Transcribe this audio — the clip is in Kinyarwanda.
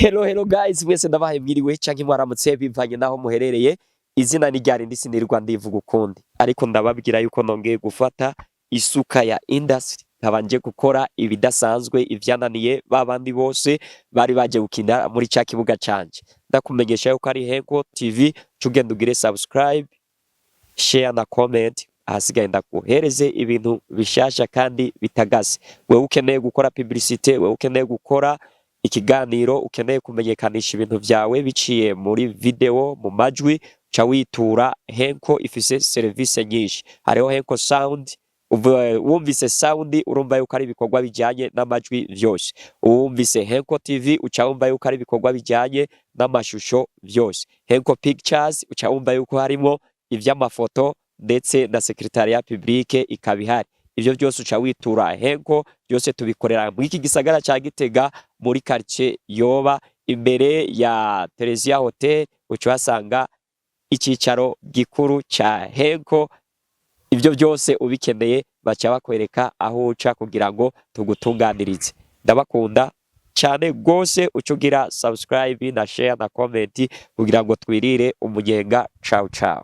Hello guys, mwese ndabahaye mwiriwe canke mwaramutse bivanye naho muherereye. Izina ni ryari ndisinirwa ndivuga ukundi. Ariko ndababwira yuko nongeye gufata isuka ya industry nkabanje gukora ibidasanzwe ivyananiye babandi bose bari baje gukina muri ca kibuga canje. Ndakumenyesha yuko ari Henko TV, cugenda ugire subscribe, share na comment. Ahasigaye ndakuhereze ibintu bishasha kandi bitagase. Wewe ukeneye gukora publicité, wewe ukeneye gukora ikiganiro, ukeneye kumenyekanisha ibintu vyawe biciye muri video, mu majwi, ca witura Henko. Ifise service nyinshi. Hariho Henko Sound, wumvise sound urumva yuko ari ibikorwa bijanye n'amajwi vyose. Wumvise Henko TV uca wumva yuko ari ibikorwa bijanye n'amashusho vyose. Henko Pictures uca wumva yuko harimo ivy'amafoto ndetse na secretariat publique ikabihari. Ivyo byose uca witura Henko, byose tubikorera mu iki gisagara ca Gitega muri quartier Yoba imbere ya Terezia Hotel. Uca wasanga icicaro gikuru ca Henko. Ivyo byose ubikeneye baca bakwereka aho uca kugira ngo tugutunganirize. Ndabakunda cyane gose, ucugira subscribe na share na comment kugira ngo twirire umunyenga. Ciao ciao.